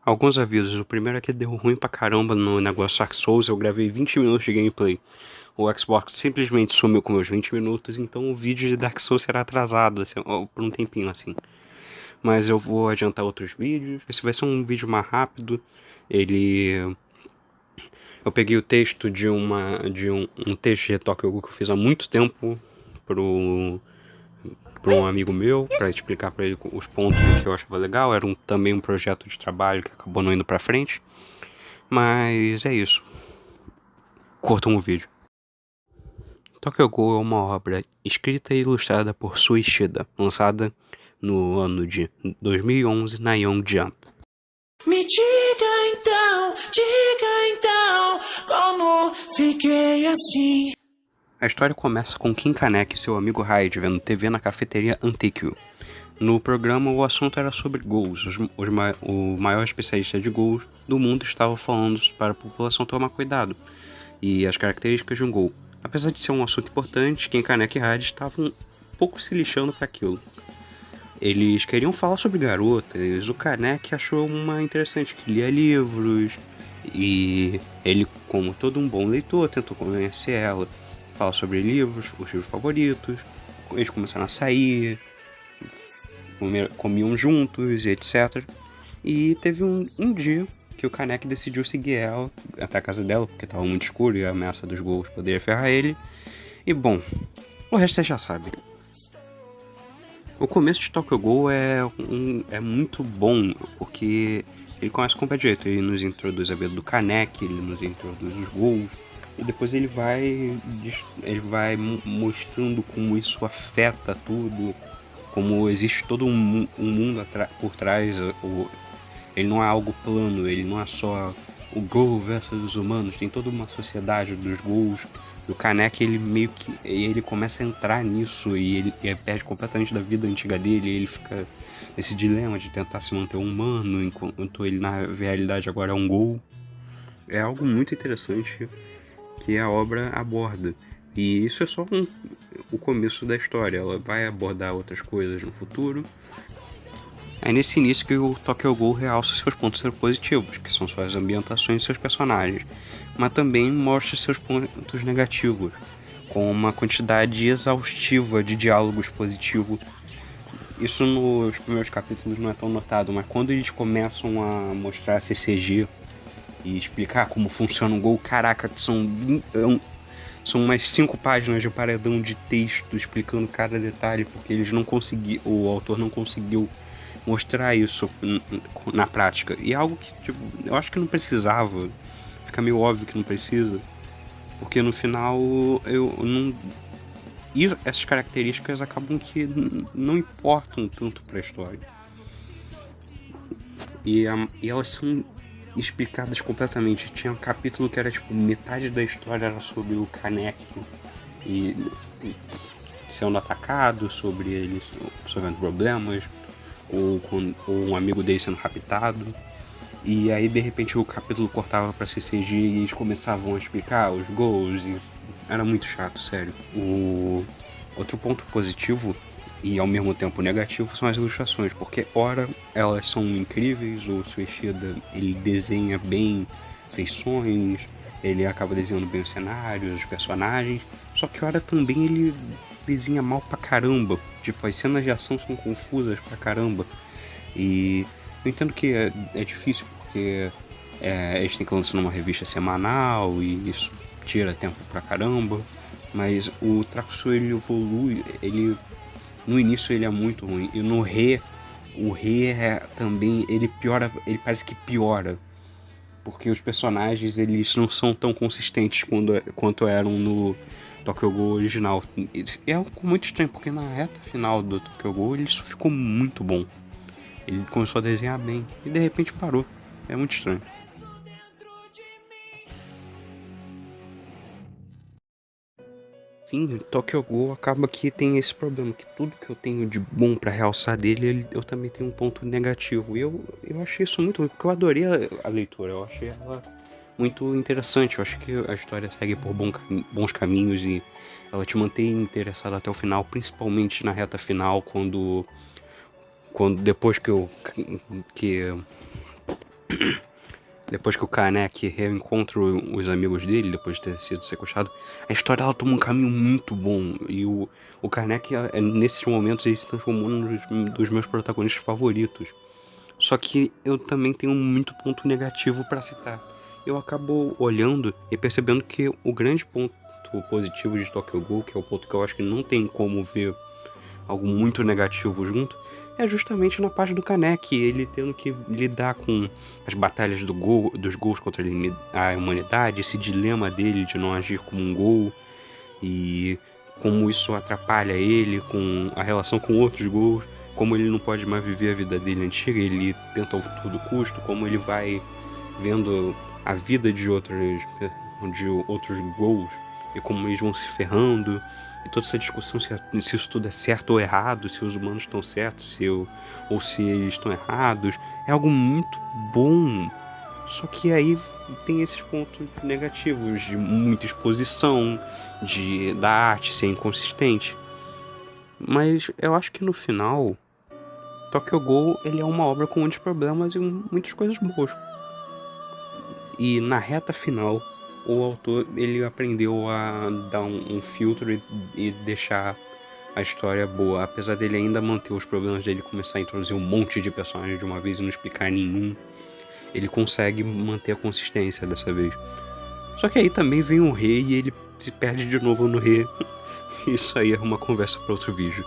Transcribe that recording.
Alguns avisos. O primeiro é que deu ruim pra caramba no negócio Dark Souls. Eu gravei 20 minutos de gameplay. O Xbox simplesmente sumiu com meus 20 minutos, então o vídeo de Dark Souls será atrasado assim, por um tempinho assim. Mas eu vou adiantar outros vídeos. Esse vai ser um vídeo mais rápido. Ele. Eu peguei o texto de um texto de Tokyo Ghoul que eu fiz há muito tempo pro para um amigo meu, para explicar para ele os pontos que eu achava legal. Era também um projeto de trabalho que acabou não indo para frente. Mas é isso. Curtam o vídeo. Tokyo Ghoul é uma obra escrita e ilustrada por Sui Ishida, lançada no ano de 2011 na Young Jump. Me diga então, como fiquei assim. A história começa com Kim Kaneki e seu amigo Hyde vendo TV na cafeteria Antikyo. No programa, o assunto era sobre ghouls. O maior especialista de ghouls do mundo estava falando para a população tomar cuidado e as características de um ghoul. Apesar de ser um assunto importante, Kim Kaneki e Hyde estavam um pouco se lixando para aquilo. Eles queriam falar sobre garotas. O Kaneki achou uma interessante que lia livros e ele, como todo um bom leitor, tentou conhecer ela, falar sobre livros, os livros favoritos. Eles começaram a sair, comiam juntos, etc. E teve um dia que o Kaneki decidiu seguir ela até a casa dela, porque estava muito escuro e a ameaça dos ghouls poderia ferrar ele. E bom, o resto você já sabe. O começo de Tokyo Ghoul é muito bom, porque ele começa com o pé direito. Ele nos introduz a vida do Kaneki, ele nos introduz os ghouls, e depois ele vai mostrando como isso afeta tudo, como existe todo um mundo por trás. Ele não é algo plano, ele não é só o ghoul versus os humanos, tem toda uma sociedade dos ghouls. O Kaneki, ele meio que ele começa a entrar nisso e ele perde completamente da vida antiga dele. Ele fica nesse dilema de tentar se manter humano enquanto ele na realidade agora é um ghoul. É algo muito interessante que a obra aborda. E isso é só o começo da história. Ela vai abordar outras coisas no futuro. É nesse início que o Tokyo Ghoul realça seus pontos positivos, que são suas ambientações e seus personagens, mas também mostra seus pontos negativos, com uma quantidade exaustiva de diálogos positivos. Isso nos primeiros capítulos não é tão notado, mas quando eles começam a mostrar CCG e explicar como funciona o Ghoul, caraca, são umas 5 páginas de paredão de texto explicando cada detalhe, porque o autor não conseguiu mostrar isso na prática. E é algo que, tipo, eu acho que não precisava. Fica meio óbvio que não precisa. Porque no final eu não. E essas características acabam que não importam tanto pra história. E elas são explicadas completamente. Tinha um capítulo que era tipo, metade da história era sobre o Kaneki e sendo atacado, sobre ele resolvendo problemas, ou um amigo dele sendo raptado. E aí de repente o capítulo cortava pra CCG e eles começavam a explicar os gols e era muito chato, sério. O outro ponto positivo e ao mesmo tempo negativo são as ilustrações, porque ora elas são incríveis, o Suishida ele desenha bem feições, ele acaba desenhando bem os cenários, os personagens, só que ora também ele desenha mal pra caramba, tipo, as cenas de ação são confusas pra caramba, e eu entendo que é difícil porque eles têm que lançar numa revista semanal e isso tira tempo pra caramba, mas o traço ele evolui, no início ele é muito ruim, e no o Re também, ele piora, ele parece que piora, porque os personagens eles não são tão consistentes quanto eram no Tokyo Ghoul original. E é algo muito estranho, porque na reta final do Tokyo Ghoul ele só ficou muito bom. Ele começou a desenhar bem e de repente parou. É muito estranho. Enfim, Tokyo Ghoul acaba que tem esse problema, que tudo que eu tenho de bom pra realçar dele, eu também tenho um ponto negativo. E eu achei isso muito ruim, porque eu adorei a leitura, eu achei ela muito interessante. Eu acho que a história segue por bons caminhos e ela te mantém interessado até o final, principalmente na reta final, quando depois que Depois que o Kaneki reencontra os amigos dele, depois de ter sido sequestrado, a história ela toma um caminho muito bom. E o Kaneki, nesses momentos, ele se transformou num dos meus protagonistas favoritos. Só que eu também tenho muito ponto negativo pra citar. Eu acabo olhando e percebendo que o grande ponto positivo de Tokyo Ghoul, que é o ponto que eu acho que não tem como ver algo muito negativo junto, é justamente na parte do Kaneki, ele tendo que lidar com as batalhas dos Ghouls contra a humanidade, esse dilema dele de não agir como um Ghoul, e como isso atrapalha ele com a relação com outros Ghouls, como ele não pode mais viver a vida dele antiga, ele tenta a todo custo, como ele vai vendo a vida de outros Ghouls e como eles vão se ferrando, e toda essa discussão se isso tudo é certo ou errado, se os humanos estão certos, ou se eles estão errados, é algo muito bom. Só que aí tem esses pontos negativos de muita exposição, da arte ser inconsistente. Mas eu acho que no final, Tokyo Ghoul ele é uma obra com muitos problemas e muitas coisas boas. E na reta final, o autor ele aprendeu a dar um filtro e deixar a história boa, apesar dele ainda manter os problemas dele começar a introduzir um monte de personagens de uma vez e não explicar nenhum. Ele consegue manter a consistência dessa vez. Só que aí também vem o rei e ele se perde de novo no rei. Isso aí é uma conversa para outro vídeo.